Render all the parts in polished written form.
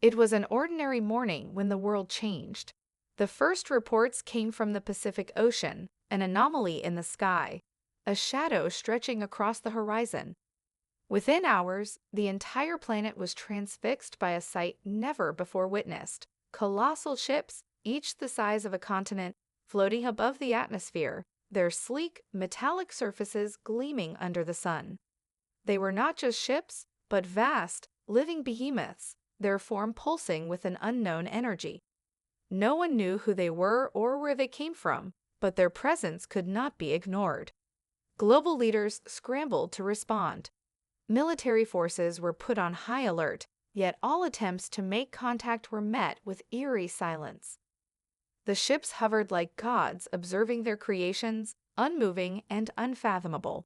It was an ordinary morning when the world changed. The first reports came from the Pacific Ocean, an anomaly in the sky, a shadow stretching across the horizon. Within hours, the entire planet was transfixed by a sight never before witnessed. Colossal ships, each the size of a continent, floating above the atmosphere, their sleek, metallic surfaces gleaming under the sun. They were not just ships, but vast, living behemoths, their form pulsing with an unknown energy. No one knew who they were or where they came from, but their presence could not be ignored. Global leaders scrambled to respond. Military forces were put on high alert, yet all attempts to make contact were met with eerie silence. The ships hovered like gods observing their creations, unmoving and unfathomable.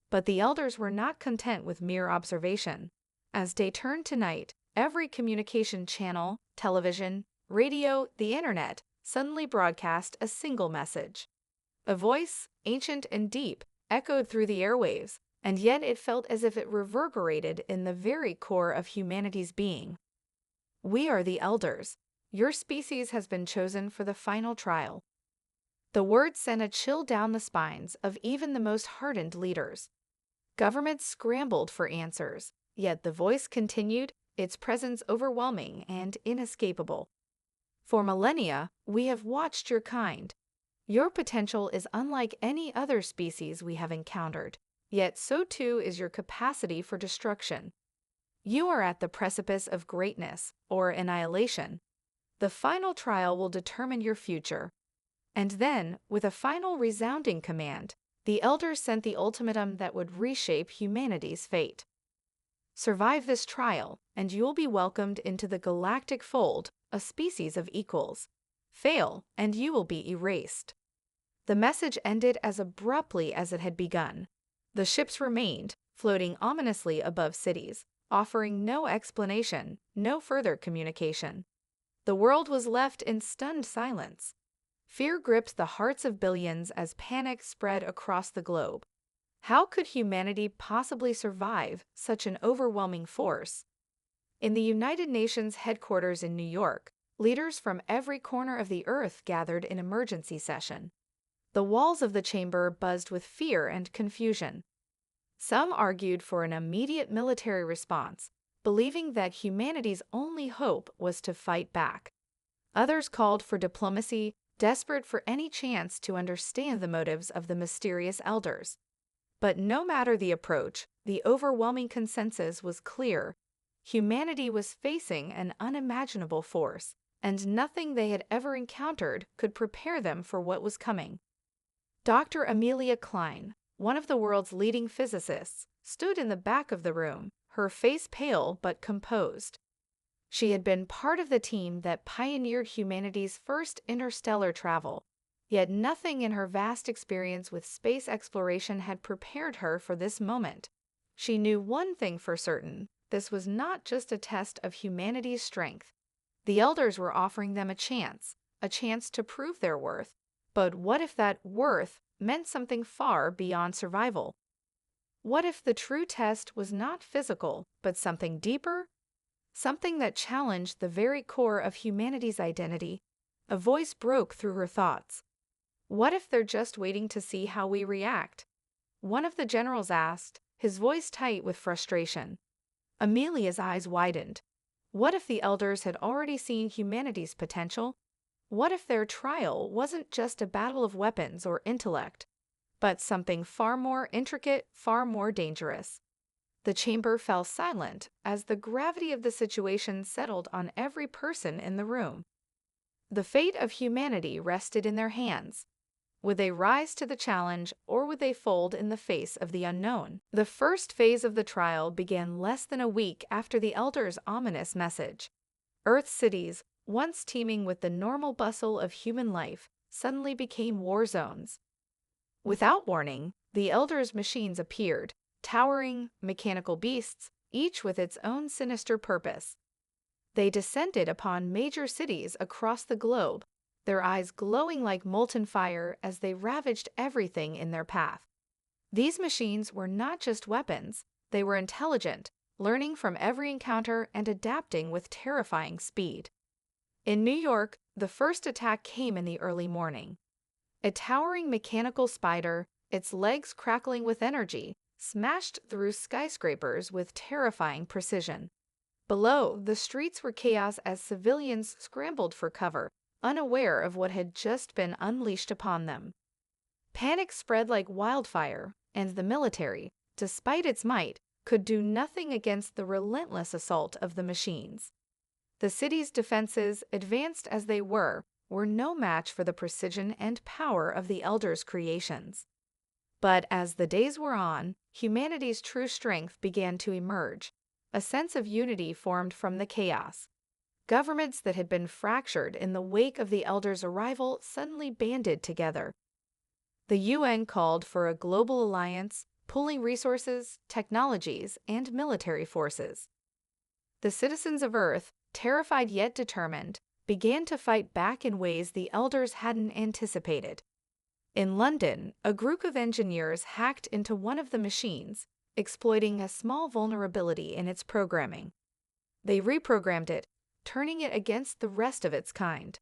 But the elders were not content with mere observation. As day turned to night, every communication channel, television, radio, the internet, suddenly broadcast a single message. A voice, ancient and deep, echoed through the airwaves, and yet it felt as if it reverberated in the very core of humanity's being. We are the elders. Your species has been chosen for the final trial. The words sent a chill down the spines of even the most hardened leaders. Governments scrambled for answers, yet the voice continued, its presence overwhelming and inescapable. For millennia, we have watched your kind. Your potential is unlike any other species we have encountered, yet so too is your capacity for destruction. You are at the precipice of greatness or annihilation. The final trial will determine your future. And then, with a final resounding command, the elders sent the ultimatum that would reshape humanity's fate. Survive this trial, and you'll be welcomed into the galactic fold, a species of equals. Fail, and you will be erased. The message ended as abruptly as it had begun. The ships remained, floating ominously above cities, offering no explanation, no further communication. The world was left in stunned silence. Fear gripped the hearts of billions as panic spread across the globe. How could humanity possibly survive such an overwhelming force? In the United Nations headquarters in New York, leaders from every corner of the earth gathered in emergency session. The walls of the chamber buzzed with fear and confusion. Some argued for an immediate military response, believing that humanity's only hope was to fight back. Others called for diplomacy, desperate for any chance to understand the motives of the mysterious elders. But no matter the approach, the overwhelming consensus was clear. Humanity was facing an unimaginable force, and nothing they had ever encountered could prepare them for what was coming. Dr. Amelia Klein, one of the world's leading physicists, stood in the back of the room, her face pale but composed. She had been part of the team that pioneered humanity's first interstellar travel, yet nothing in her vast experience with space exploration had prepared her for this moment. She knew one thing for certain: this was not just a test of humanity's strength. The elders were offering them a chance to prove their worth. But what if that worth meant something far beyond survival? What if the true test was not physical, but something deeper? Something that challenged the very core of humanity's identity? A voice broke through her thoughts. What if they're just waiting to see how we react? One of the generals asked, his voice tight with frustration. Amelia's eyes widened. What if the elders had already seen humanity's potential? What if their trial wasn't just a battle of weapons or intellect, but something far more intricate, far more dangerous? The chamber fell silent as the gravity of the situation settled on every person in the room. The fate of humanity rested in their hands. Would they rise to the challenge, or would they fold in the face of the unknown? The first phase of the trial began less than a week after the elders' ominous message. Earth's cities, once teeming with the normal bustle of human life, suddenly became war zones. Without warning, the elders' machines appeared, towering, mechanical beasts, each with its own sinister purpose. They descended upon major cities across the globe, their eyes glowing like molten fire as they ravaged everything in their path. These machines were not just weapons, they were intelligent, learning from every encounter and adapting with terrifying speed. In New York, the first attack came in the early morning. A towering mechanical spider, its legs crackling with energy, smashed through skyscrapers with terrifying precision. Below, the streets were chaos as civilians scrambled for cover, unaware of what had just been unleashed upon them. Panic spread like wildfire, and the military, despite its might, could do nothing against the relentless assault of the machines. The city's defenses, advanced as they were no match for the precision and power of the Elders' creations. But as the days wore on, humanity's true strength began to emerge. A sense of unity formed from the chaos. Governments that had been fractured in the wake of the Elders' arrival suddenly banded together. The UN called for a global alliance, pooling resources, technologies, and military forces. The citizens of Earth, terrified yet determined, began to fight back in ways the Elders hadn't anticipated. In London, a group of engineers hacked into one of the machines, exploiting a small vulnerability in its programming. They reprogrammed it, turning it against the rest of its kind.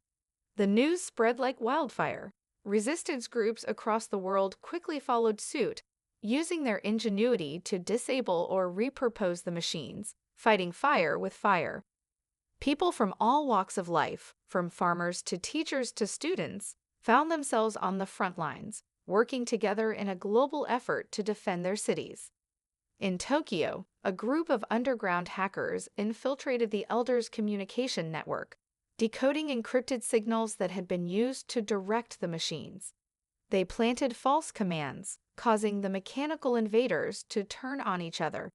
The news spread like wildfire. Resistance groups across the world quickly followed suit, using their ingenuity to disable or repurpose the machines, fighting fire with fire. People from all walks of life, from farmers to teachers to students, found themselves on the front lines, working together in a global effort to defend their cities. In Tokyo, a group of underground hackers infiltrated the Elders' communication network, decoding encrypted signals that had been used to direct the machines. They planted false commands, causing the mechanical invaders to turn on each other.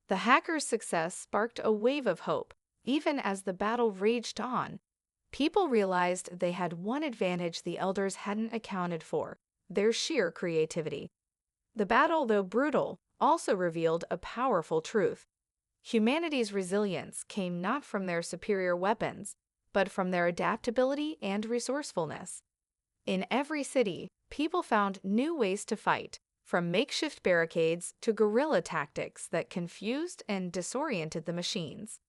The hackers' success sparked a wave of hope. Even as the battle raged on, people realized they had one advantage the Elders hadn't accounted for: their sheer creativity. The battle, though brutal, also revealed a powerful truth. Humanity's resilience came not from their superior weapons, but from their adaptability and resourcefulness. In every city, people found new ways to fight, from makeshift barricades to guerrilla tactics that confused and disoriented the machines.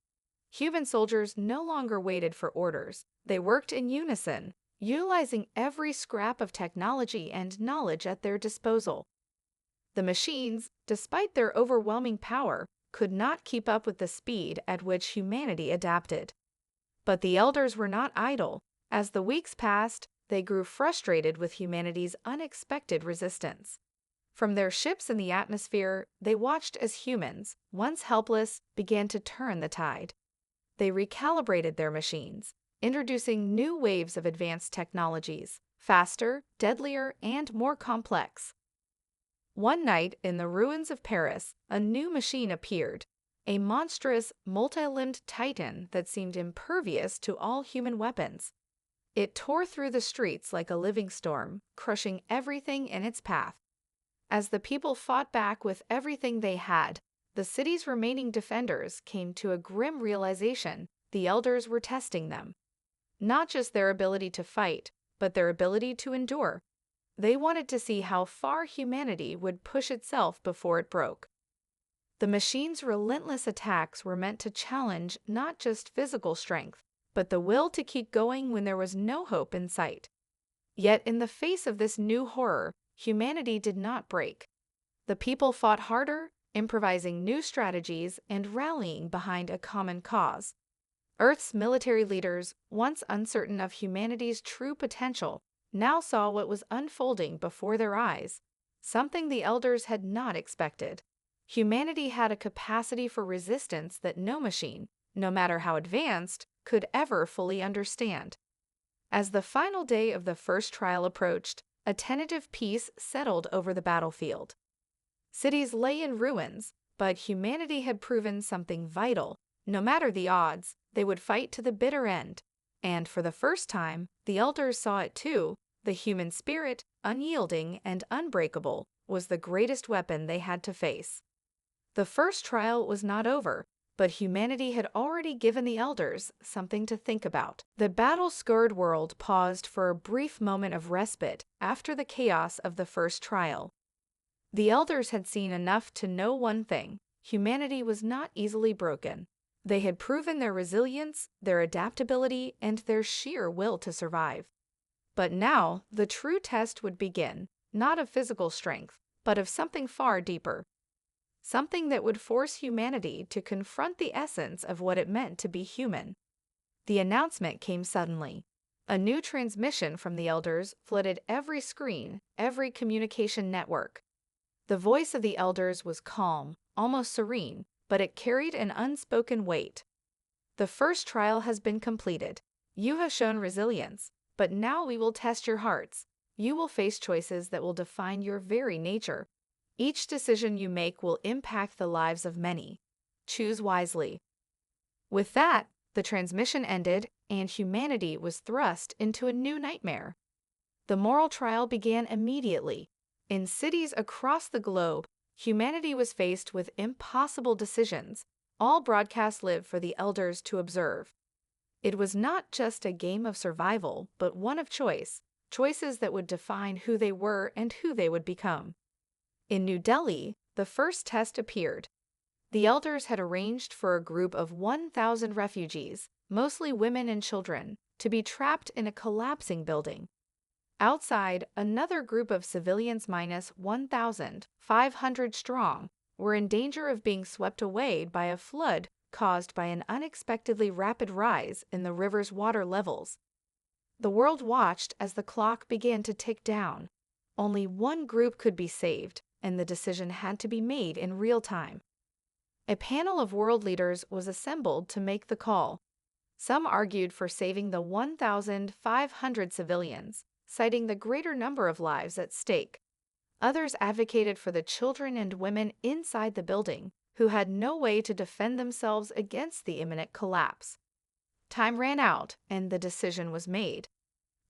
Human soldiers no longer waited for orders. They worked in unison, utilizing every scrap of technology and knowledge at their disposal. The machines, despite their overwhelming power, could not keep up with the speed at which humanity adapted. But the Elders were not idle. As the weeks passed, they grew frustrated with humanity's unexpected resistance. From their ships in the atmosphere, they watched as humans, once helpless, began to turn the tide. They recalibrated their machines, introducing new waves of advanced technologies, faster, deadlier, and more complex. One night, in the ruins of Paris, a new machine appeared, a monstrous, multi-limbed titan that seemed impervious to all human weapons. It tore through the streets like a living storm, crushing everything in its path. As the people fought back with everything they had, the city's remaining defenders came to a grim realization: the Elders were testing them. Not just their ability to fight, but their ability to endure. They wanted to see how far humanity would push itself before it broke. The machine's relentless attacks were meant to challenge not just physical strength, but the will to keep going when there was no hope in sight. Yet in the face of this new horror, humanity did not break. The people fought harder, improvising new strategies and rallying behind a common cause. Earth's military leaders, once uncertain of humanity's true potential, now saw what was unfolding before their eyes, something the Elders had not expected. Humanity had a capacity for resistance that no machine, no matter how advanced, could ever fully understand. As the final day of the first trial approached, a tentative peace settled over the battlefield. Cities lay in ruins, but humanity had proven something vital. No matter the odds, they would fight to the bitter end. And for the first time, the Elders saw it too. The human spirit, unyielding and unbreakable, was the greatest weapon they had to face. The first trial was not over, but humanity had already given the Elders something to think about. The battle-scarred world paused for a brief moment of respite after the chaos of the first trial. The Elders had seen enough to know one thing: humanity was not easily broken. They had proven their resilience, their adaptability, and their sheer will to survive. But now, the true test would begin, not of physical strength, but of something far deeper. Something that would force humanity to confront the essence of what it meant to be human. The announcement came suddenly. A new transmission from the Elders flooded every screen, every communication network. The voice of the Elders was calm, almost serene, but it carried an unspoken weight. The first trial has been completed. You have shown resilience, but now we will test your hearts. You will face choices that will define your very nature. Each decision you make will impact the lives of many. Choose wisely. With that, the transmission ended, and humanity was thrust into a new nightmare. The moral trial began immediately. In cities across the globe, humanity was faced with impossible decisions. All broadcasts lived for the Elders to observe. It was not just a game of survival, but one of choice, choices that would define who they were and who they would become. In New Delhi, the first test appeared. The Elders had arranged for a group of 1,000 refugees, mostly women and children, to be trapped in a collapsing building. Outside, another group of civilians minus 1,500 strong were in danger of being swept away by a flood caused by an unexpectedly rapid rise in the river's water levels. The world watched as the clock began to tick down. Only one group could be saved, and the decision had to be made in real time. A panel of world leaders was assembled to make the call. Some argued for saving the 1,500 civilians, citing the greater number of lives at stake. Others advocated for the children and women inside the building, who had no way to defend themselves against the imminent collapse. Time ran out, and the decision was made.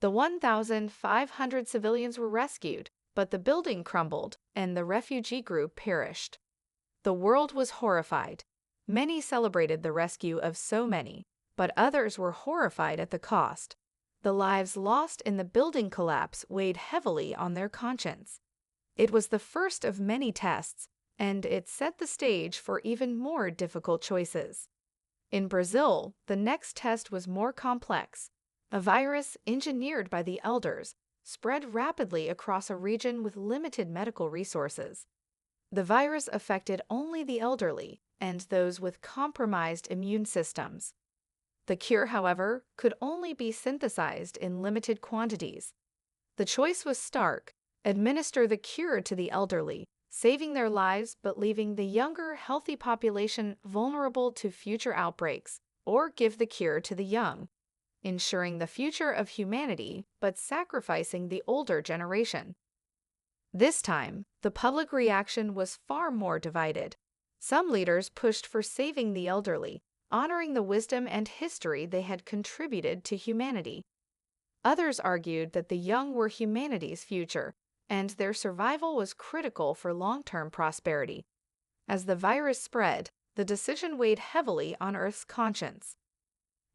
The 1,500 civilians were rescued, but the building crumbled, and the refugee group perished. The world was horrified. Many celebrated the rescue of so many, but others were horrified at the cost. The lives lost in the building collapse weighed heavily on their conscience. It was the first of many tests, and it set the stage for even more difficult choices. In Brazil, the next test was more complex. A virus engineered by the Elders spread rapidly across a region with limited medical resources. The virus affected only the elderly and those with compromised immune systems. The cure, however, could only be synthesized in limited quantities. The choice was stark: administer the cure to the elderly, saving their lives but leaving the younger, healthy population vulnerable to future outbreaks, or give the cure to the young, ensuring the future of humanity but sacrificing the older generation. This time, the public reaction was far more divided. Some leaders pushed for saving the elderly, honoring the wisdom and history they had contributed to humanity. Others argued that the young were humanity's future, and their survival was critical for long-term prosperity. As the virus spread, the decision weighed heavily on Earth's conscience.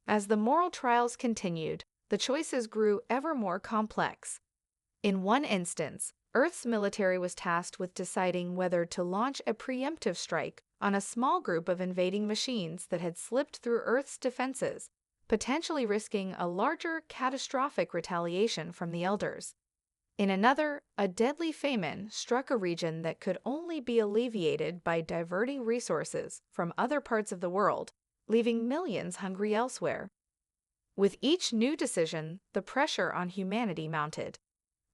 As the moral trials continued, the choices grew ever more complex. In one instance, Earth's military was tasked with deciding whether to launch a preemptive strike on a small group of invading machines that had slipped through Earth's defenses, potentially risking a larger, catastrophic retaliation from the Elders. In another, a deadly famine struck a region that could only be alleviated by diverting resources from other parts of the world, leaving millions hungry elsewhere. With each new decision, the pressure on humanity mounted.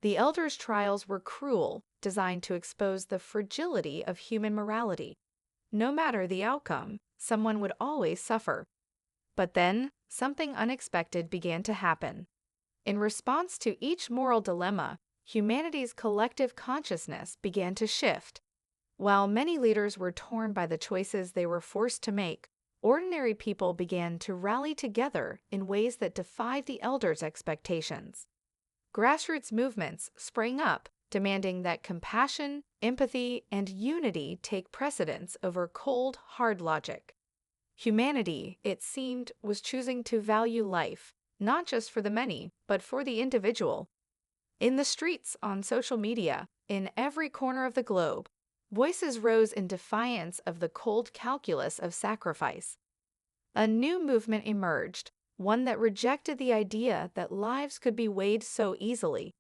The Elders' trials were cruel, designed to expose the fragility of human morality. No matter the outcome, someone would always suffer. But then, something unexpected began to happen. In response to each moral dilemma, humanity's collective consciousness began to shift. While many leaders were torn by the choices they were forced to make, ordinary people began to rally together in ways that defied the Elders' expectations. Grassroots movements sprang up, demanding that compassion, empathy, and unity take precedence over cold, hard logic. Humanity, it seemed, was choosing to value life, not just for the many, but for the individual. In the streets, on social media, in every corner of the globe, voices rose in defiance of the cold calculus of sacrifice. A new movement emerged, one that rejected the idea that lives could be weighed so easily.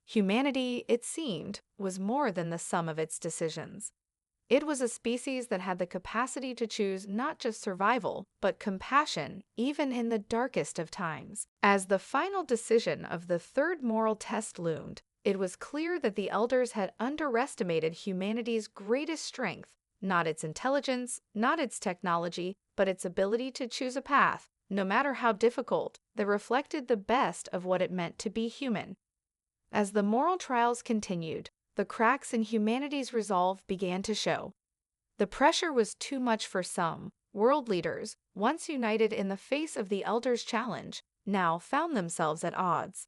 Humanity, it seemed, was more than the sum of its decisions. It was a species that had the capacity to choose not just survival, but compassion, even in the darkest of times. As the final decision of the third moral test loomed, it was clear that the elders had underestimated humanity's greatest strength, not its intelligence, not its technology, but its ability to choose a path, no matter how difficult, that reflected the best of what it meant to be human. As the moral trials continued, the cracks in humanity's resolve began to show. The pressure was too much for some. World leaders, once united in the face of the elders' challenge, now found themselves at odds.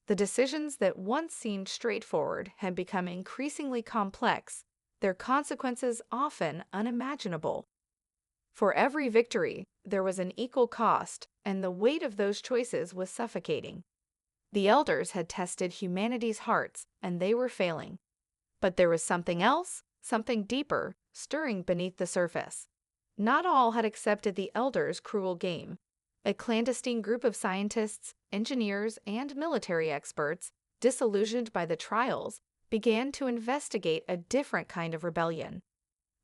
The decisions that once seemed straightforward had become increasingly complex, their consequences often unimaginable. For every victory, there was an equal cost, and the weight of those choices was suffocating. The elders had tested humanity's hearts, and they were failing. But there was something else, something deeper, stirring beneath the surface. Not all had accepted the elders' cruel game. A clandestine group of scientists, engineers, and military experts, disillusioned by the trials, began to investigate a different kind of rebellion.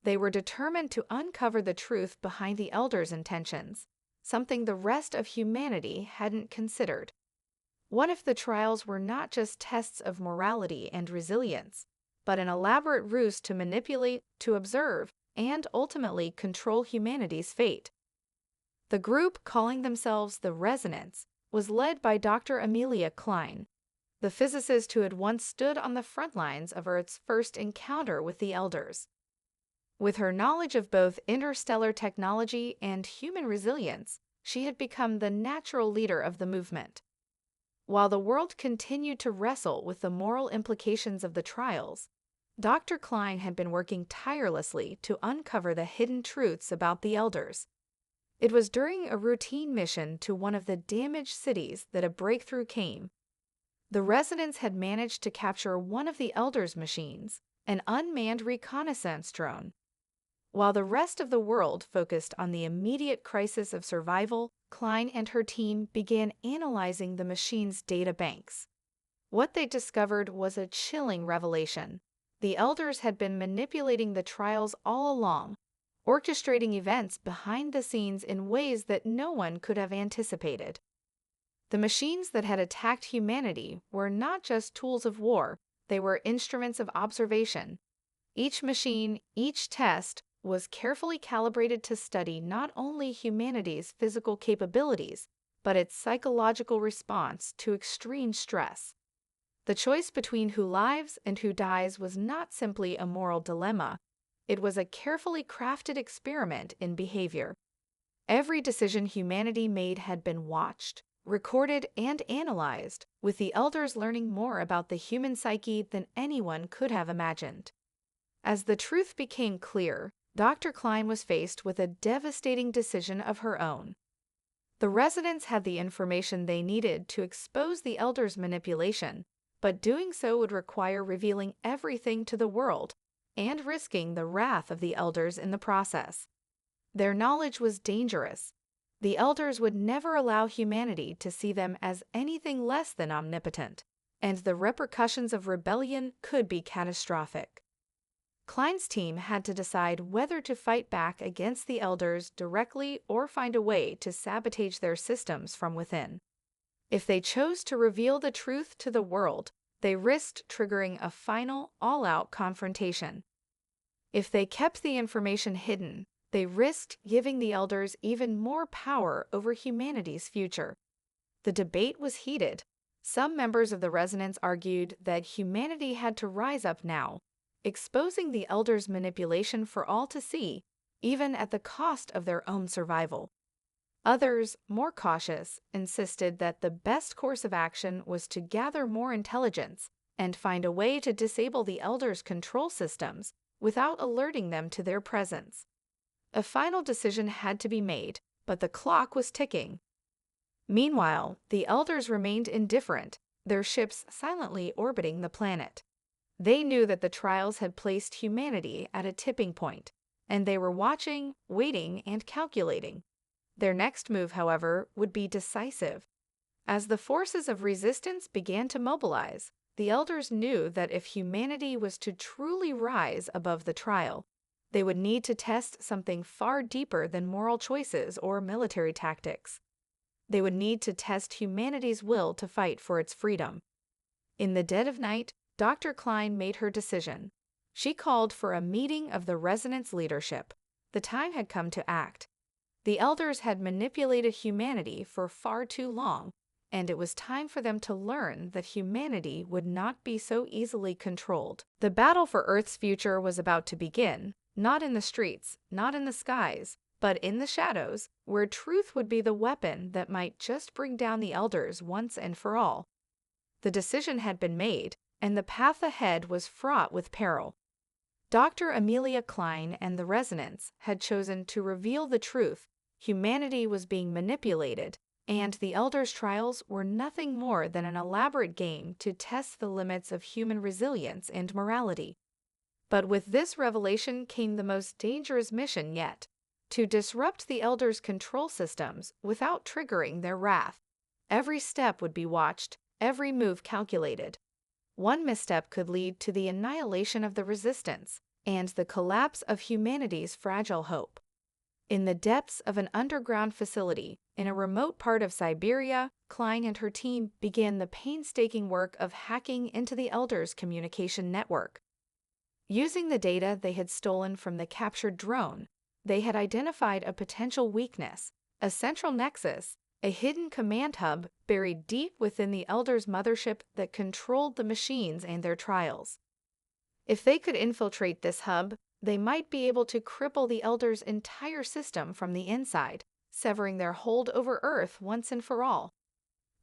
They were determined to uncover the truth behind the elders' intentions, something the rest of humanity hadn't considered. What if the trials were not just tests of morality and resilience, but an elaborate ruse to manipulate, to observe, and ultimately control humanity's fate? The group, calling themselves the Resonance, was led by Dr. Amelia Klein, the physicist who had once stood on the front lines of Earth's first encounter with the elders. With her knowledge of both interstellar technology and human resilience, she had become the natural leader of the movement. While the world continued to wrestle with the moral implications of the trials, Dr. Klein had been working tirelessly to uncover the hidden truths about the elders. It was during a routine mission to one of the damaged cities that a breakthrough came. The Resonance had managed to capture one of the elders' machines, an unmanned reconnaissance drone. While the rest of the world focused on the immediate crisis of survival, Klein and her team began analyzing the machine's data banks. What they discovered was a chilling revelation. The elders had been manipulating the trials all along, orchestrating events behind the scenes in ways that no one could have anticipated. The machines that had attacked humanity were not just tools of war, they were instruments of observation. Each machine, each test, was carefully calibrated to study not only humanity's physical capabilities, but its psychological response to extreme stress. The choice between who lives and who dies was not simply a moral dilemma, it was a carefully crafted experiment in behavior. Every decision humanity made had been watched, recorded, and analyzed, with the elders learning more about the human psyche than anyone could have imagined. As the truth became clear, Dr. Klein was faced with a devastating decision of her own. The Resonance had the information they needed to expose the elders' manipulation, but doing so would require revealing everything to the world and risking the wrath of the elders in the process. Their knowledge was dangerous. The elders would never allow humanity to see them as anything less than omnipotent, and the repercussions of rebellion could be catastrophic. Klein's team had to decide whether to fight back against the elders directly or find a way to sabotage their systems from within. If they chose to reveal the truth to the world, they risked triggering a final, all-out confrontation. If they kept the information hidden, they risked giving the elders even more power over humanity's future. The debate was heated. Some members of the Resonance argued that humanity had to rise up now, exposing the elders' manipulation for all to see, even at the cost of their own survival. Others, more cautious, insisted that the best course of action was to gather more intelligence and find a way to disable the elders' control systems without alerting them to their presence. A final decision had to be made, but the clock was ticking. Meanwhile, the elders remained indifferent, their ships silently orbiting the planet. They knew that the trials had placed humanity at a tipping point, and they were watching, waiting, and calculating. Their next move, however, would be decisive. As the forces of resistance began to mobilize, the elders knew that if humanity was to truly rise above the trial, they would need to test something far deeper than moral choices or military tactics. They would need to test humanity's will to fight for its freedom. In the dead of night, Dr. Klein made her decision. She called for a meeting of the resonance leadership. The time had come to act. The elders had manipulated humanity for far too long, and it was time for them to learn that humanity would not be so easily controlled. The battle for Earth's future was about to begin, not in the streets, not in the skies, but in the shadows, where truth would be the weapon that might just bring down the elders once and for all. The decision had been made, and the path ahead was fraught with peril. Dr. Amelia Klein and the Resonance had chosen to reveal the truth. Humanity was being manipulated, and the elders' trials were nothing more than an elaborate game to test the limits of human resilience and morality. But with this revelation came the most dangerous mission yet: to disrupt the elders' control systems without triggering their wrath. Every step would be watched, every move calculated. One misstep could lead to the annihilation of the resistance and the collapse of humanity's fragile hope. In the depths of an underground facility in a remote part of Siberia, Klein and her team began the painstaking work of hacking into the elders' communication network. Using the data they had stolen from the captured drone, they had identified a potential weakness, a central nexus, a hidden command hub buried deep within the elders' mothership that controlled the machines and their trials. If they could infiltrate this hub, they might be able to cripple the elders' entire system from the inside, severing their hold over Earth once and for all.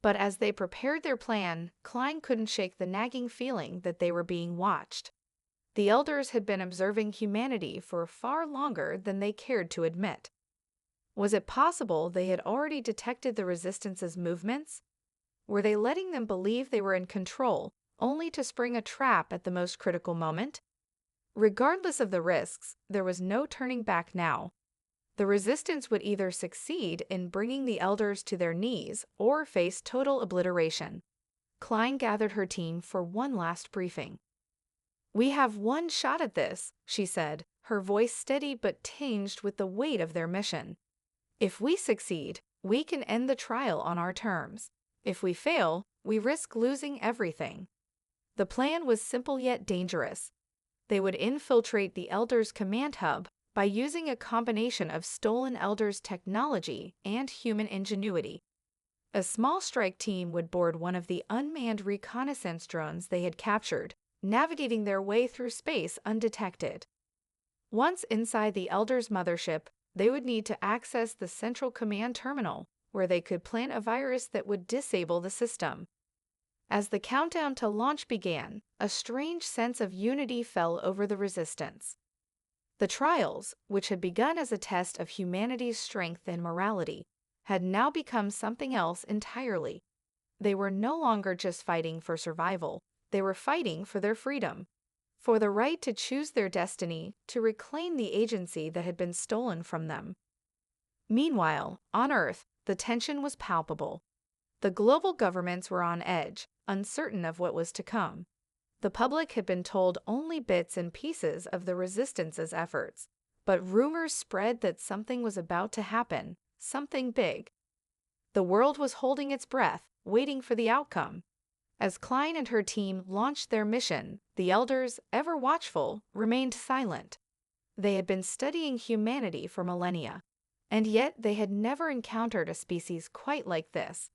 But as they prepared their plan, Klein couldn't shake the nagging feeling that they were being watched. The elders had been observing humanity for far longer than they cared to admit. Was it possible they had already detected the Resistance's movements? Were they letting them believe they were in control, only to spring a trap at the most critical moment? Regardless of the risks, there was no turning back now. The Resistance would either succeed in bringing the elders to their knees or face total obliteration. Klein gathered her team for one last briefing. "We have one shot at this," she said, her voice steady but tinged with the weight of their mission. "If we succeed, we can end the trial on our terms. If we fail, we risk losing everything." The plan was simple yet dangerous. They would infiltrate the elders' command hub by using a combination of stolen elders' technology and human ingenuity. A small strike team would board one of the unmanned reconnaissance drones they had captured, navigating their way through space undetected. Once inside the elders' mothership, they would need to access the central command terminal, where they could plant a virus that would disable the system. As the countdown to launch began, a strange sense of unity fell over the Resistance. The trials, which had begun as a test of humanity's strength and morality, had now become something else entirely. They were no longer just fighting for survival, they were fighting for their freedom, for the right to choose their destiny, to reclaim the agency that had been stolen from them. Meanwhile, on Earth, the tension was palpable. The global governments were on edge, uncertain of what was to come. The public had been told only bits and pieces of the Resistance's efforts, but rumors spread that something was about to happen, something big. The world was holding its breath, waiting for the outcome. As Klein and her team launched their mission, the elders, ever watchful, remained silent. They had been studying humanity for millennia, and yet they had never encountered a species quite like this.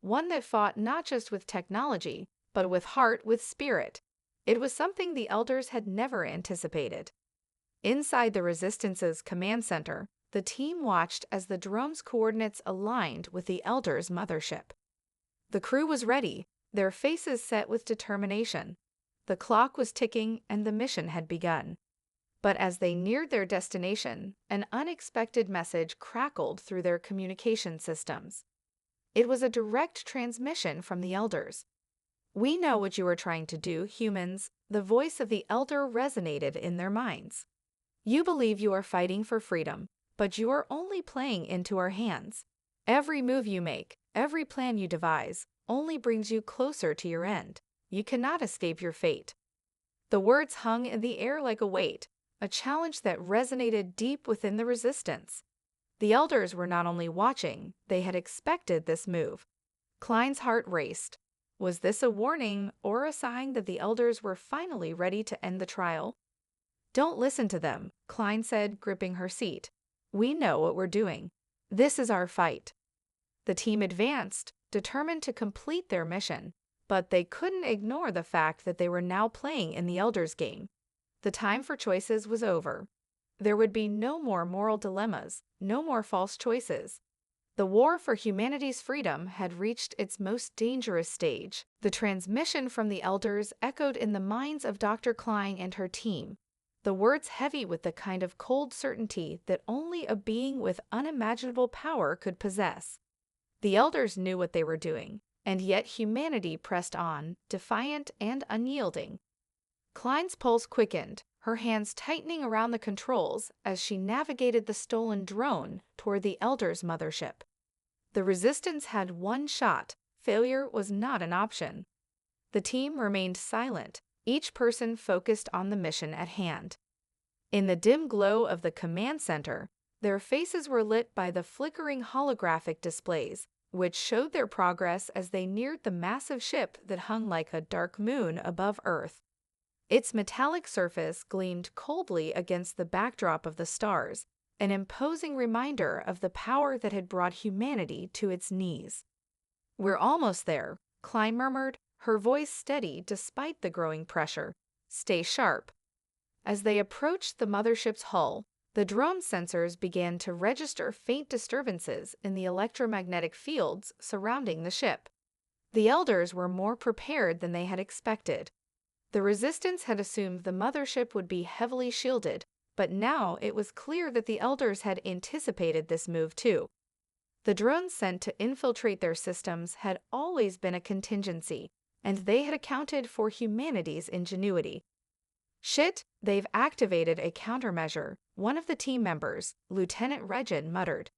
One that fought not just with technology, but with heart, with spirit. It was something the elders had never anticipated. Inside the Resistance's command center, the team watched as the drone's coordinates aligned with the elders' mothership. The crew was ready, their faces set with determination. The clock was ticking and the mission had begun. But as they neared their destination, an unexpected message crackled through their communication systems. It was a direct transmission from the elders. "We know what you are trying to do, humans. The voice of the elder resonated in their minds. You believe you are fighting for freedom, but you are only playing into our hands. Every move you make, every plan you devise, only brings you closer to your end. You cannot escape your fate. The words hung in the air like a weight, a challenge that resonated deep within the resistance. The elders were not only watching, they had expected this move. Klein's heart raced. Was this a warning or a sign that the elders were finally ready to end the trial? Don't listen to them, Klein said, gripping her seat. We know what we're doing. This is our fight. The team advanced, determined to complete their mission, but they couldn't ignore the fact that they were now playing in the elders' game. The time for choices was over. There would be no more moral dilemmas, no more false choices. The war for humanity's freedom had reached its most dangerous stage. The transmission from the elders echoed in the minds of Dr. Klein and her team, the words heavy with the kind of cold certainty that only a being with unimaginable power could possess. The elders knew what they were doing, and yet humanity pressed on, defiant and unyielding. Klein's pulse quickened, her hands tightening around the controls as she navigated the stolen drone toward the elders' mothership. The resistance had one shot. Failure was not an option. The team remained silent, each person focused on the mission at hand. In the dim glow of the command center, their faces were lit by the flickering holographic displays, which showed their progress as they neared the massive ship that hung like a dark moon above Earth. Its metallic surface gleamed coldly against the backdrop of the stars, an imposing reminder of the power that had brought humanity to its knees. We're almost there, Klein murmured, her voice steady despite the growing pressure. Stay sharp. As they approached the mothership's hull, the drone sensors began to register faint disturbances in the electromagnetic fields surrounding the ship. The elders were more prepared than they had expected. The resistance had assumed the mothership would be heavily shielded, but now it was clear that the elders had anticipated this move too. The drones sent to infiltrate their systems had always been a contingency, and they had accounted for humanity's ingenuity. Shit, they've activated a countermeasure, one of the team members, Lieutenant Regin, muttered.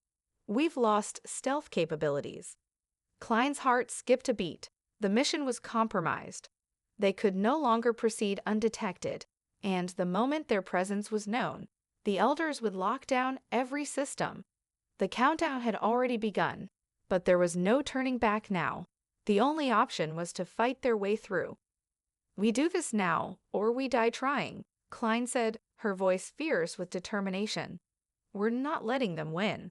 We've lost stealth capabilities. Klein's heart skipped a beat. The mission was compromised. They could no longer proceed undetected, and the moment their presence was known, the elders would lock down every system. The countdown had already begun, but there was no turning back now. The only option was to fight their way through. We do this now, or we die trying, Klein said, her voice fierce with determination. We're not letting them win.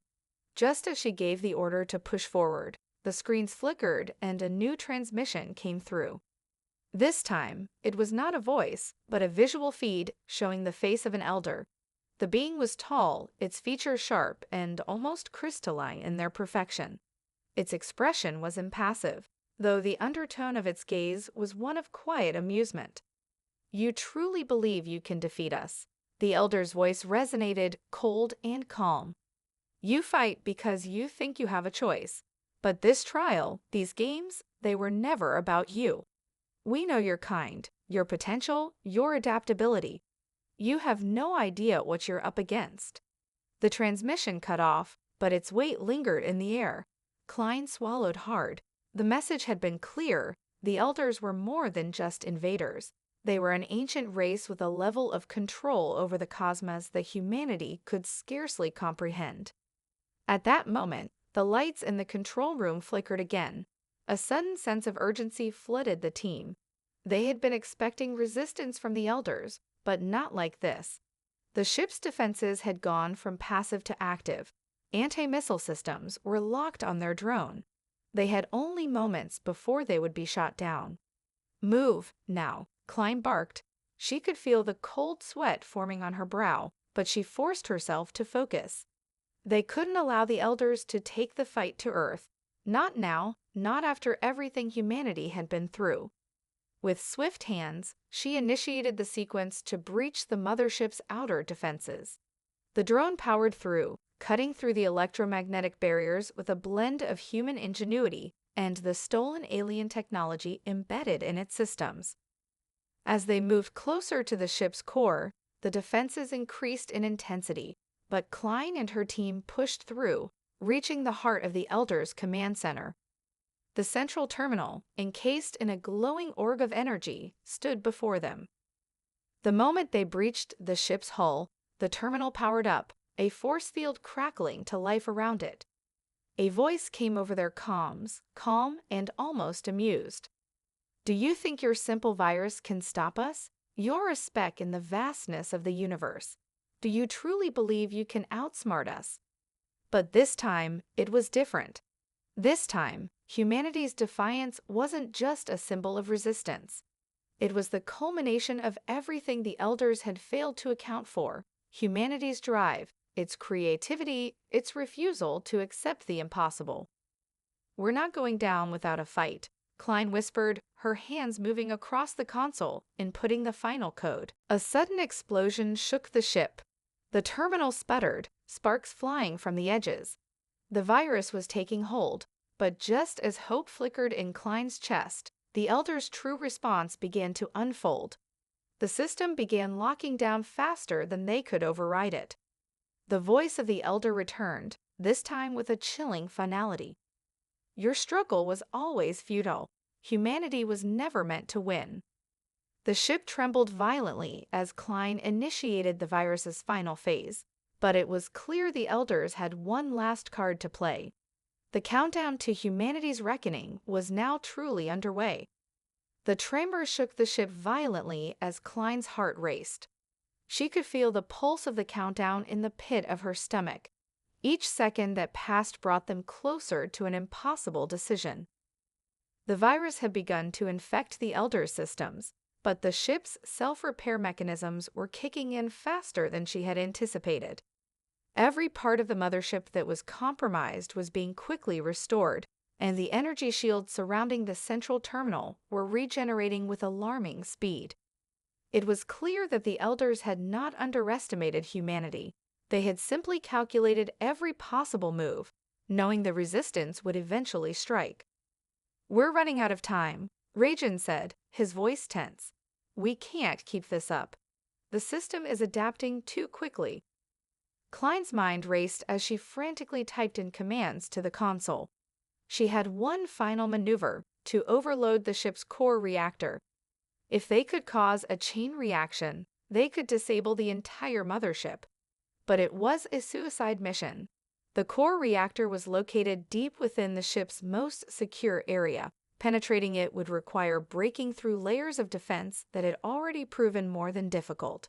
Just as she gave the order to push forward, the screens flickered and a new transmission came through. This time, it was not a voice, but a visual feed showing the face of an elder. The being was tall, its features sharp and almost crystalline in their perfection. Its expression was impassive, though the undertone of its gaze was one of quiet amusement. You truly believe you can defeat us. The elder's voice resonated, cold and calm. You fight because you think you have a choice. But this trial, these games, they were never about you. We know your kind, your potential, your adaptability. You have no idea what you're up against. The transmission cut off, but its weight lingered in the air. Klein swallowed hard. The message had been clear. The elders were more than just invaders. They were an ancient race with a level of control over the cosmos that humanity could scarcely comprehend. At that moment, the lights in the control room flickered again. A sudden sense of urgency flooded the team. They had been expecting resistance from the elders, but not like this. The ship's defenses had gone from passive to active. Anti-missile systems were locked on their drone. They had only moments before they would be shot down. Move, now, Klein barked. She could feel the cold sweat forming on her brow, but she forced herself to focus. They couldn't allow the elders to take the fight to Earth. Not now, not after everything humanity had been through. With swift hands, she initiated the sequence to breach the mothership's outer defenses. The drone powered through, cutting through the electromagnetic barriers with a blend of human ingenuity and the stolen alien technology embedded in its systems. As they moved closer to the ship's core, the defenses increased in intensity, but Klein and her team pushed through, reaching the heart of the Elders' command center. The central terminal, encased in a glowing orb of energy, stood before them. The moment they breached the ship's hull, the terminal powered up, a force field crackling to life around it. A voice came over their comms, calm and almost amused. "Do you think your simple virus can stop us? You're a speck in the vastness of the universe. Do you truly believe you can outsmart us?" But this time, it was different. This time, humanity's defiance wasn't just a symbol of resistance. It was the culmination of everything the Elders had failed to account for: humanity's drive, its creativity, its refusal to accept the impossible. "We're not going down without a fight," Klein whispered, her hands moving across the console, inputting the final code. A sudden explosion shook the ship. The terminal sputtered, sparks flying from the edges. The virus was taking hold, but just as hope flickered in Klein's chest, the Elders' true response began to unfold. The system began locking down faster than they could override it. The voice of the Elder returned, this time with a chilling finality. "Your struggle was always futile. Humanity was never meant to win." The ship trembled violently as Klein initiated the virus's final phase, but it was clear the Elders had one last card to play. The countdown to humanity's reckoning was now truly underway. The tremor shook the ship violently as Klein's heart raced. She could feel the pulse of the countdown in the pit of her stomach. Each second that passed brought them closer to an impossible decision. The virus had begun to infect the Elder systems, but the ship's self-repair mechanisms were kicking in faster than she had anticipated. Every part of the mothership that was compromised was being quickly restored, and the energy shields surrounding the central terminal were regenerating with alarming speed. It was clear that the Elders had not underestimated humanity. They had simply calculated every possible move, knowing the resistance would eventually strike. "We're running out of time," Rajan said, his voice tense. "We can't keep this up. The system is adapting too quickly." Klein's mind raced as she frantically typed in commands to the console. She had one final maneuver: to overload the ship's core reactor. If they could cause a chain reaction, they could disable the entire mothership. But it was a suicide mission. The core reactor was located deep within the ship's most secure area. Penetrating it would require breaking through layers of defense that had already proven more than difficult.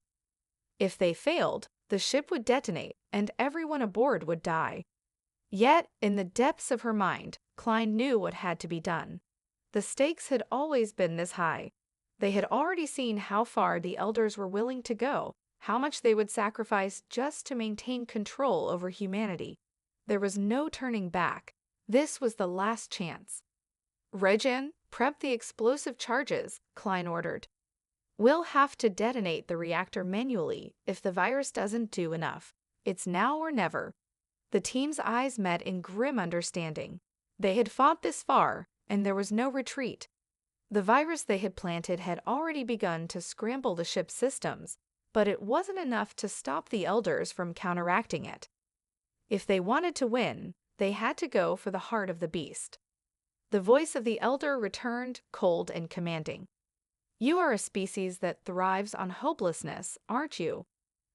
If they failed, the ship would detonate, and everyone aboard would die. Yet, in the depths of her mind, Klein knew what had to be done. The stakes had always been this high. They had already seen how far the Elders were willing to go, how much they would sacrifice just to maintain control over humanity. There was no turning back. This was the last chance. "Rajan, prep the explosive charges," Klein ordered. "We'll have to detonate the reactor manually if the virus doesn't do enough. It's now or never." The team's eyes met in grim understanding. They had fought this far, and there was no retreat. The virus they had planted had already begun to scramble the ship's systems, but it wasn't enough to stop the Elders from counteracting it. If they wanted to win, they had to go for the heart of the beast. The voice of the Elder returned, cold and commanding. "You are a species that thrives on hopelessness, aren't you?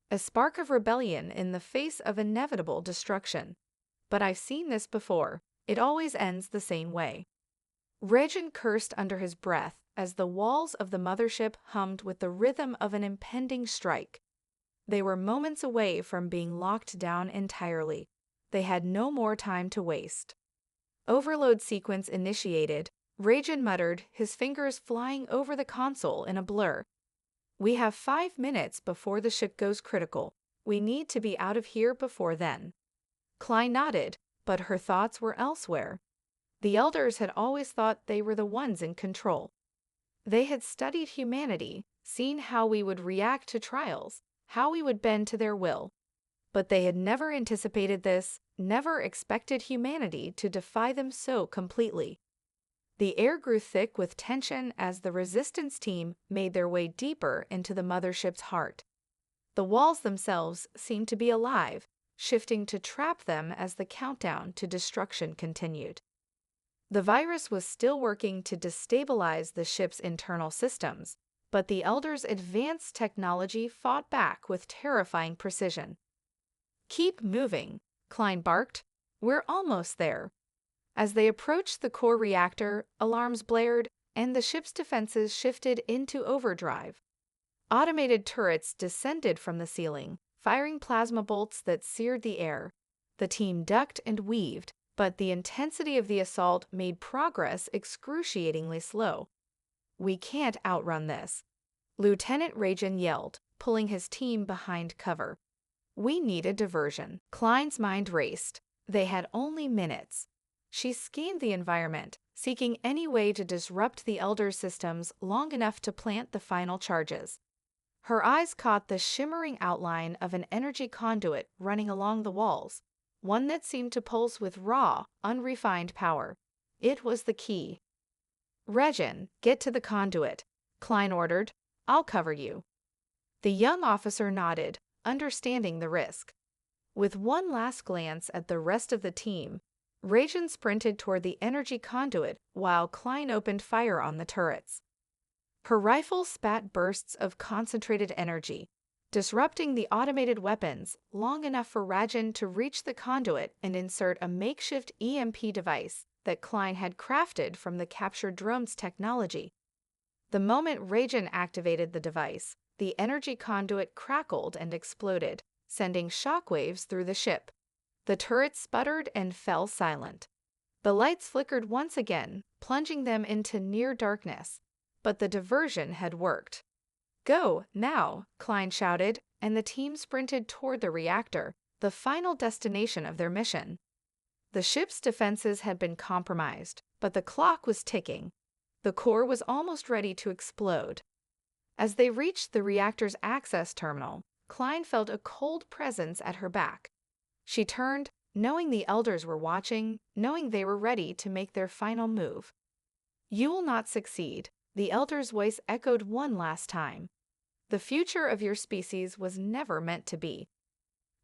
A spark of rebellion in the face of inevitable destruction. But I've seen this before. It always ends the same way." Rajan cursed under his breath as the walls of the mothership hummed with the rhythm of an impending strike. They were moments away from being locked down entirely. They had no more time to waste. Overload sequence initiated. Rajan muttered, his fingers flying over the console in a blur. "We have 5 minutes before the ship goes critical. We need to be out of here before then." Klein nodded, but her thoughts were elsewhere. The Elders had always thought they were the ones in control. They had studied humanity, seen how we would react to trials, how we would bend to their will. But they had never anticipated this, never expected humanity to defy them so completely. The air grew thick with tension as the resistance team made their way deeper into the mothership's heart. The walls themselves seemed to be alive, shifting to trap them as the countdown to destruction continued. The virus was still working to destabilize the ship's internal systems, but the Elders' advanced technology fought back with terrifying precision. "Keep moving," Klein barked. "We're almost there." As they approached the core reactor, alarms blared, and the ship's defenses shifted into overdrive. Automated turrets descended from the ceiling, firing plasma bolts that seared the air. The team ducked and weaved, but the intensity of the assault made progress excruciatingly slow. "We can't outrun this," Lieutenant Rajan yelled, pulling his team behind cover. "We need a diversion." Klein's mind raced. They had only minutes. She scanned the environment, seeking any way to disrupt the Elder systems long enough to plant the final charges. Her eyes caught the shimmering outline of an energy conduit running along the walls, one that seemed to pulse with raw, unrefined power. It was the key. "Regin, get to the conduit," Klein ordered. "I'll cover you." The young officer nodded, understanding the risk. With one last glance at the rest of the team, Rajan sprinted toward the energy conduit while Klein opened fire on the turrets. Her rifle spat bursts of concentrated energy, disrupting the automated weapons long enough for Rajan to reach the conduit and insert a makeshift EMP device that Klein had crafted from the captured drone's technology. The moment Rajan activated the device, the energy conduit crackled and exploded, sending shockwaves through the ship. The turrets sputtered and fell silent. The lights flickered once again, plunging them into near darkness, but the diversion had worked. "Go, now," Klein shouted, and the team sprinted toward the reactor, the final destination of their mission. The ship's defenses had been compromised, but the clock was ticking. The core was almost ready to explode. As they reached the reactor's access terminal, Klein felt a cold presence at her back. She turned, knowing the Elders were watching, knowing they were ready to make their final move. "You will not succeed," the Elder's voice echoed one last time. "The future of your species was never meant to be."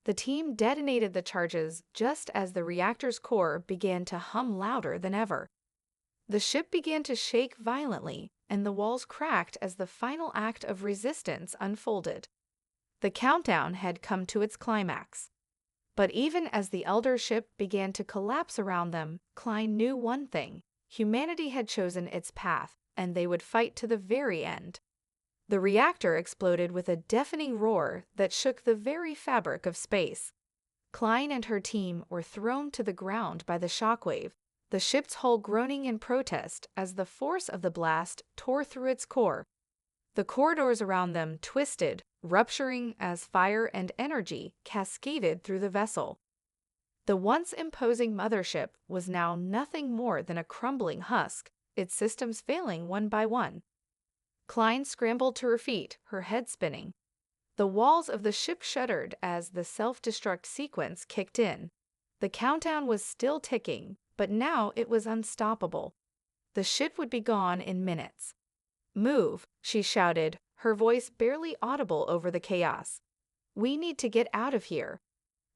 The team detonated the charges just as the reactor's core began to hum louder than ever. The ship began to shake violently, and the walls cracked as the final act of resistance unfolded. The countdown had come to its climax. But even as the Elder ship began to collapse around them, Klein knew one thing: humanity had chosen its path, and they would fight to the very end. The reactor exploded with a deafening roar that shook the very fabric of space. Klein and her team were thrown to the ground by the shockwave, the ship's hull groaning in protest as the force of the blast tore through its core. The corridors around them twisted, rupturing as fire and energy cascaded through the vessel. The once imposing mothership was now nothing more than a crumbling husk, its systems failing one by one. Klein scrambled to her feet, her head spinning. The walls of the ship shuddered as the self-destruct sequence kicked in. The countdown was still ticking, but now it was unstoppable. The ship would be gone in minutes. "Move," she shouted, her voice barely audible over the chaos. "We need to get out of here."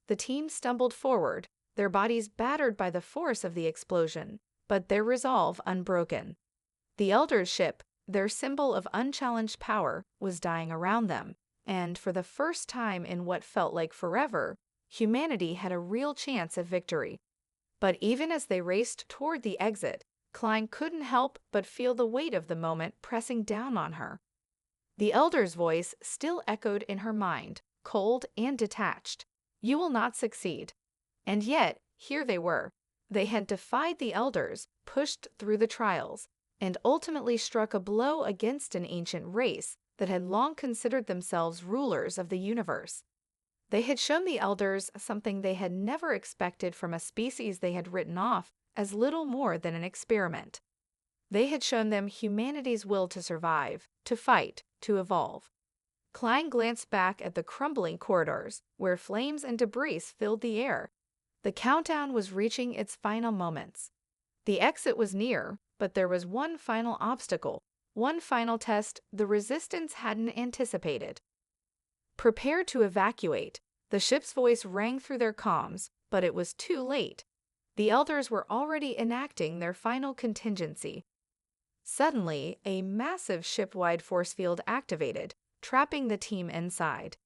The team stumbled forward, their bodies battered by the force of the explosion, but their resolve unbroken. The Elder's ship, their symbol of unchallenged power, was dying around them, and for the first time in what felt like forever, humanity had a real chance of victory. But even as they raced toward the exit, Klein couldn't help but feel the weight of the moment pressing down on her. The Elder's voice still echoed in her mind, cold and detached. "You will not succeed." And yet, here they were. They had defied the Elders, pushed through the trials, and ultimately struck a blow against an ancient race that had long considered themselves rulers of the universe. They had shown the Elders something they had never expected from a species they had written off as little more than an experiment. They had shown them humanity's will to survive, to fight, to evolve. Klein glanced back at the crumbling corridors, where flames and debris filled the air. The countdown was reaching its final moments. The exit was near, but there was one final obstacle, one final test the Resistance hadn't anticipated. Prepare to evacuate. The ship's voice rang through their comms, but it was too late. The Elders were already enacting their final contingency. Suddenly, a massive ship-wide force field activated, trapping the team inside.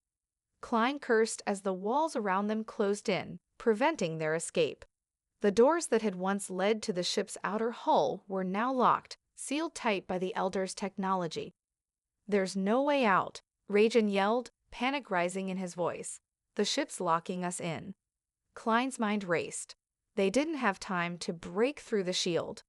Klein cursed as the walls around them closed in, preventing their escape. The doors that had once led to the ship's outer hull were now locked, sealed tight by the Elders' technology. "There's no way out," Rajan yelled, panic rising in his voice. "The ship's locking us in." Klein's mind raced. They didn't have time to break through the shield.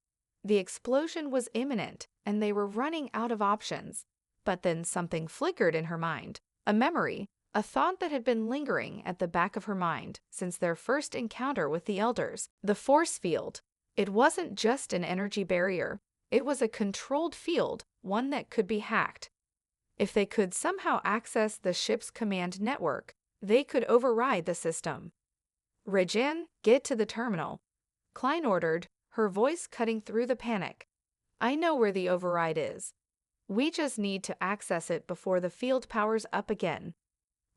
The explosion was imminent, and they were running out of options. But then something flickered in her mind. A memory, a thought that had been lingering at the back of her mind since their first encounter with the Elders. The force field. It wasn't just an energy barrier. It was a controlled field, one that could be hacked. If they could somehow access the ship's command network, they could override the system. "Rajan, get to the terminal," Klein ordered, her voice cutting through the panic. "I know where the override is. We just need to access it before the field powers up again."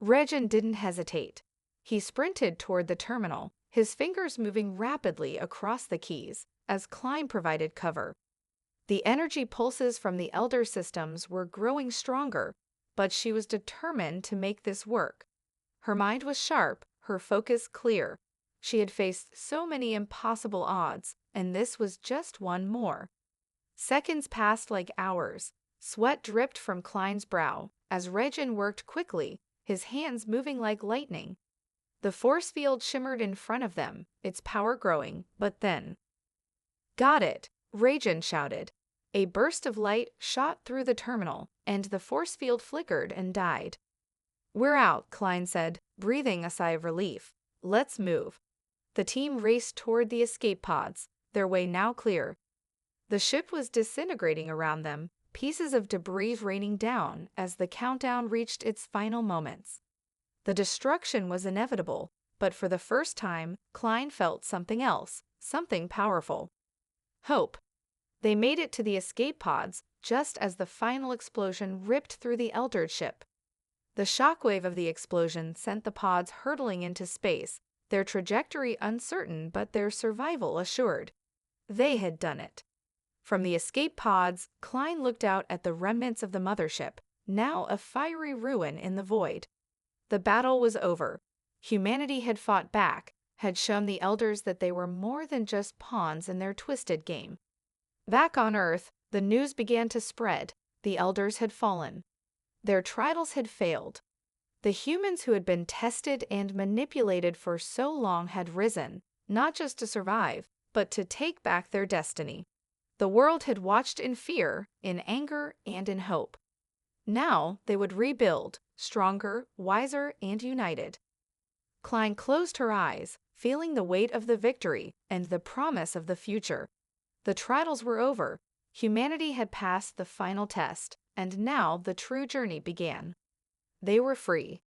Rajan didn't hesitate. He sprinted toward the terminal, his fingers moving rapidly across the keys as Klein provided cover. The energy pulses from the Elder systems were growing stronger, but she was determined to make this work. Her mind was sharp, her focus clear. She had faced so many impossible odds, and this was just one more. Seconds passed like hours. Sweat dripped from Klein's brow as Rajan worked quickly, his hands moving like lightning. The force field shimmered in front of them, its power growing, but then... "Got it!" Rajan shouted. A burst of light shot through the terminal, and the force field flickered and died. "We're out," Klein said, breathing a sigh of relief. "Let's move." The team raced toward the escape pods, their way now clear. The ship was disintegrating around them, pieces of debris raining down as the countdown reached its final moments. The destruction was inevitable, but for the first time, Klein felt something else, something powerful. Hope. They made it to the escape pods just as the final explosion ripped through the Elder ship. The shockwave of the explosion sent the pods hurtling into space, their trajectory uncertain but their survival assured. They had done it. From the escape pods, Klein looked out at the remnants of the mothership, now a fiery ruin in the void. The battle was over. Humanity had fought back, had shown the Elders that they were more than just pawns in their twisted game. Back on Earth, the news began to spread. The Elders had fallen. Their trials had failed. The humans who had been tested and manipulated for so long had risen, not just to survive, but to take back their destiny. The world had watched in fear, in anger, and in hope. Now they would rebuild, stronger, wiser, and united. Klein closed her eyes, feeling the weight of the victory and the promise of the future. The trials were over. Humanity had passed the final test, and now the true journey began. They were free.